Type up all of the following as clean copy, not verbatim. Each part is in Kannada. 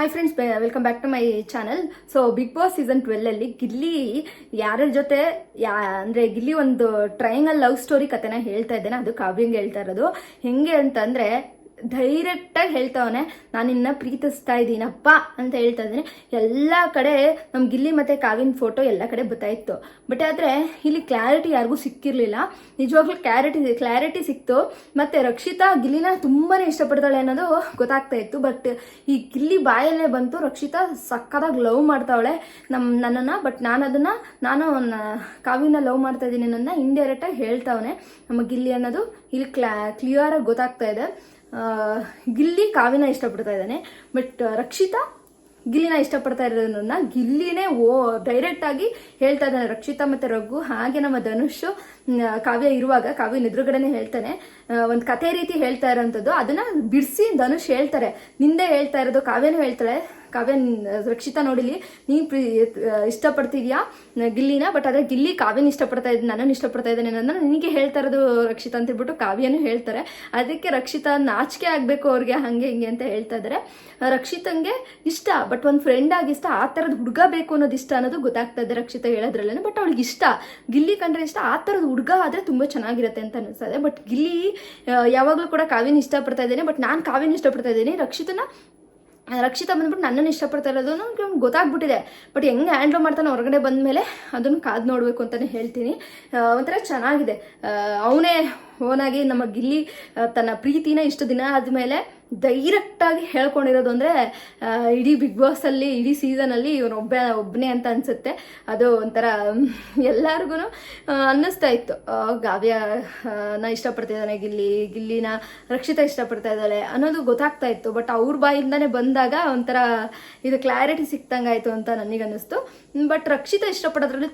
Hi friends, welcome back to my channel. So big boss season 12 ಅಲ್ಲಿ ಗಿಲ್ಲಿ ಯಾರ ಜೊತೆ ಅಂದ್ರೆ ಗಿಲ್ಲಿ ಒಂದು ಟ್ರಯಾಂಗಲ್ ಲವ್ ಸ್ಟೋರಿ ಕಥೆನ ಹೇಳ್ತಾ ಇದ್ದೇನೆ. ಅದು ಕಾವ್ಯಂಗೆ ಹೇಳ್ತಾ ಇರೋದು. ಹೆಂಗೆ ಅಂತಂದ್ರೆ ಡೈರೆಕ್ಟ್ ಆಗಿ ಹೇಳ್ತಾವನೆ, ನಾನು ನಿನ್ನ ಪ್ರೀತಿಸ್ತಾ ಇದ್ದೀನಪ್ಪ ಅಂತ ಹೇಳ್ತಾ ಇದ್ದೀನಿ. ಎಲ್ಲ ಕಡೆ ನಮ್ ಗಿಲ್ಲಿ ಮತ್ತೆ ಕಾವ್ಯನ್ ಫೋಟೋ ಎಲ್ಲ ಕಡೆ ಬರ್ತಾಯಿತ್ತು. ಬಟ್ ಆದ್ರೆ ಇಲ್ಲಿ ಕ್ಲಾರಿಟಿ ಯಾರಿಗೂ ಸಿಕ್ಕಿರ್ಲಿಲ್ಲ. ನಿಜವಾಗ್ಲೂ ಕ್ಲಾರಿಟಿ ಸಿಕ್ತು. ಮತ್ತೆ ರಕ್ಷಿತಾ ಗಿಲ್ಲಿನ ತುಂಬಾನೇ ಇಷ್ಟಪಡ್ತಾಳೆ ಅನ್ನೋದು ಗೊತ್ತಾಗ್ತಾ ಇತ್ತು. ಬಟ್ ಈ ಗಿಲ್ಲಿ ಬಾಯಲ್ಲೇ ಬಂತು, ರಕ್ಷಿತಾ ಸಕ್ಕದಾಗಿ ಲವ್ ಮಾಡ್ತಾವಳೆ ನನ್ನನ್ನ. ಬಟ್ ನಾನು ಕಾವ್ಯನ ಲವ್ ಮಾಡ್ತಾ ಇದ್ದೀನಿ ಅನ್ನೋದನ್ನ ಇಂಡೈರೆಕ್ಟ್ ಆಗಿ ಹೇಳ್ತಾವನೆ ನಮ್ಮ ಗಿಲ್ಲಿ ಅನ್ನೋದು ಇಲ್ಲಿ ಕ್ಲಿಯರ್ ಆಗಿ ಗೊತ್ತಾಗ್ತಾ ಇದೆ. ಗಿಲ್ಲಿ ಕಾವ್ಯನ ಇಷ್ಟಪಡ್ತಾ ಇದ್ದಾನೆ, ಬಟ್ ರಕ್ಷಿತಾ ಗಿಲ್ಲಿನ ಇಷ್ಟಪಡ್ತಾ ಇರೋದನ್ನ ಗಿಲ್ಲಿನೇ ಡೈರೆಕ್ಟ್ ಆಗಿ ಹೇಳ್ತಾ ಇದ್ದಾನೆ. ರಕ್ಷಿತಾ ಮತ್ತೆ ರಘು ಹಾಗೆ ನಮ್ಮ ಧನುಷ್ ಕಾವ್ಯ ಇರುವಾಗ ಕಾವ್ಯನ ಎದುರುಗಡೆನೆ ಹೇಳ್ತಾನೆ, ಒಂದು ಕಥೆ ರೀತಿ ಹೇಳ್ತಾ ಇರೋಂಥದ್ದು. ಅದನ್ನ ಬಿಡಿಸಿ ಧನುಷ್ ಹೇಳ್ತಾರೆ, ನಿಂದೆ ಹೇಳ್ತಾ ಇರೋದು. ಕಾವ್ಯನೂ ಹೇಳ್ತಾಳೆ, ಕಾವ್ಯ ರಕ್ಷಿತಾ ನೋಡಿಲಿ ನೀನ್ ಇಷ್ಟಪಡ್ತಿದ್ಯಾ ಗಿಲ್ಲಿನ, ಬಟ್ ಅದೇ ಗಿಲ್ಲಿ ಕಾವ್ಯನ ಇಷ್ಟಪಡ್ತಾ ಇದ್ದೀನಿ, ನನ್ನನ್ನು ಇಷ್ಟಪಡ್ತಾ ಇದ್ದಾನೆ ಅನ್ನೋದನ್ನ ನಿನಗೆ ಹೇಳ್ತಾ ಇರೋದು ರಕ್ಷಿತಾ ಅಂತ ಹೇಳ್ಬಿಟ್ಟು ಕಾವ್ಯನೂ ಹೇಳ್ತಾರೆ. ಅದಕ್ಕೆ ರಕ್ಷಿತಾ ನಾಚಿಕೆ ಆಗ್ಬೇಕು ಅವ್ರಿಗೆ, ಹಂಗೆ ಹಿಂಗೆ ಅಂತ ಹೇಳ್ತಾ ಇದ್ದಾರೆ. ರಕ್ಷಿತಂಗೆ ಇಷ್ಟ, ಬಟ್ ಒಂದು ಫ್ರೆಂಡ್ ಆಗಿ ಇಷ್ಟ, ಆ ಥರದ ಹುಡುಗ ಬೇಕು ಅನ್ನೋದು ಇಷ್ಟ ಅನ್ನೋದು ಗೊತ್ತಾಗ್ತಾ ಇದೆ ರಕ್ಷಿತಾ ಹೇಳೋದ್ರಲ್ಲೇನೆ. ಬಟ್ ಅವಳಿಗೆ ಇಷ್ಟ, ಗಿಲ್ಲಿ ಕಂಡ್ರೆ ಇಷ್ಟ, ಆ ಥರದ ಹುಡುಗ ಆದ್ರೆ ತುಂಬಾ ಚೆನ್ನಾಗಿರುತ್ತೆ ಅಂತ ಅನಿಸ್ತಾ ಇದೆ. ಬಟ್ ಗಿಲ್ಲಿ ಯಾವಾಗಲೂ ಕೂಡ ಕಾವ್ಯನ ಇಷ್ಟಪಡ್ತಾ ಇದ್ದೇನೆ, ಬಟ್ ನಾನು ಕಾವ್ಯನ ಇಷ್ಟಪಡ್ತಾ ಇದ್ದೀನಿ. ರಕ್ಷಿತಾ ಬಂದ್ಬಿಟ್ಟು ನನ್ನನ್ನು ಇಷ್ಟಪಡ್ತಾ ಇರೋದು ಗೊತ್ತಾಗ್ಬಿಟ್ಟಿದೆ. ಬಟ್ ಹೆಂಗೆ ಹ್ಯಾಂಡ್ಲ್ ಮಾಡ್ತಾನೆ ಹೊರಗಡೆ ಬಂದಮೇಲೆ ಅದನ್ನು ಕಾದು ನೋಡಬೇಕು ಅಂತಲೇ ಹೇಳ್ತೀನಿ. ಒಂಥರ ಚೆನ್ನಾಗಿದೆ. ಅವನೇ ಓನಾಗಿ ನಮ್ಮ ಗಿಲ್ಲಿ ತನ್ನ ಪ್ರೀತಿನ ಇಷ್ಟು ದಿನ ಆದಮೇಲೆ ಡೈರೆಕ್ಟಾಗಿ ಹೇಳ್ಕೊಂಡಿರೋದು ಅಂದರೆ ಇಡೀ ಬಿಗ್ ಬಾಸಲ್ಲಿ ಇಡೀ ಸೀಸನಲ್ಲಿ ಒಬ್ಬನೇ ಅಂತ ಅನಿಸುತ್ತೆ. ಅದು ಒಂಥರ ಎಲ್ಲರಿಗೂ ಅನ್ನಿಸ್ತಾ ಇತ್ತು, ಕಾವ್ಯನ ಇಷ್ಟಪಡ್ತಿದ್ದಾನೆ ಗಿಲ್ಲಿನ ರಕ್ಷಿತಾ ಇಷ್ಟಪಡ್ತಾ ಇದ್ದಾಳೆ ಅನ್ನೋದು ಗೊತ್ತಾಗ್ತಾ ಇತ್ತು. ಬಟ್ ಅವ್ರ ಬಾಯಿಂದಾನೆ ಬಂದಾಗ ಒಂಥರ ಇದು ಕ್ಲಾರಿಟಿ ಸಿಕ್ತಂಗಾಯ್ತು ಅಂತ ನನಗನ್ನಿಸ್ತು. ಬಟ್ ರಕ್ಷಿತಾ ಇಷ್ಟಪಡೋದ್ರಲ್ಲಿ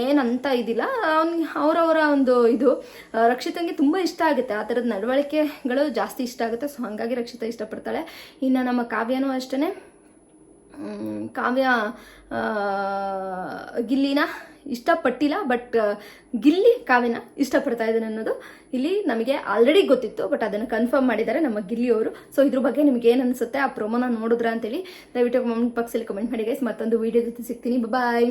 ಏನಂತ ಇದಿಲ್ಲ, ಅವರವರ ಒಂದು ಇದು ರಕ್ಷಿತಂಗೆ ತುಂಬ ಇಷ್ಟ ಆಗುತ್ತೆ. ಆ ಥರದ ನಡವಳಿಕೆಗಳು ಜಾಸ್ತಿ ಇಷ್ಟ ಆಗುತ್ತೆ. ಸೊ ಹಾಗಾಗಿ ರಕ್ಷಿತಾ ಇಷ್ಟಪಡ್ತಾಳೆ. ಇನ್ನು ನಮ್ಮ ಕಾವ್ಯನೂ ಅಷ್ಟೇ, ಕಾವ್ಯ ಗಿಲ್ಲಿನ ಇಷ್ಟಪಟ್ಟಿಲ್ಲ, ಬಟ್ ಗಿಲ್ಲಿ ಕಾವ್ಯನ ಇಷ್ಟಪಡ್ತಾ ಇದ್ದಾನೆ ಅನ್ನೋದು ಇಲ್ಲಿ ನಮಗೆ ಆಲ್ರೆಡಿ ಗೊತ್ತಿತ್ತು. ಬಟ್ ಅದನ್ನು ಕನ್ಫರ್ಮ್ ಮಾಡಿದ್ದಾರೆ ನಮ್ಮ ಗಿಲ್ಲಿಯವರು. ಸೊ ಇದ್ರ ಬಗ್ಗೆ ನಿಮ್ಗೆ ಏನು ಅನಿಸುತ್ತೆ, ಆ ಪ್ರೊಮೋನ ನೋಡಿದ್ರ ಅಂತೇಳಿ ದಯವಿಟ್ಟು ಕಮೆಂಟ್ ಬಾಕ್ಸಲ್ಲಿ ಕಮೆಂಟ್ ಮಾಡಿ ಗೈಸ್. ಮತ್ತೊಂದು ವಿಡಿಯೋ ಜೊತೆ ಸಿಗ್ತೀನಿ. ಬಾಯ್.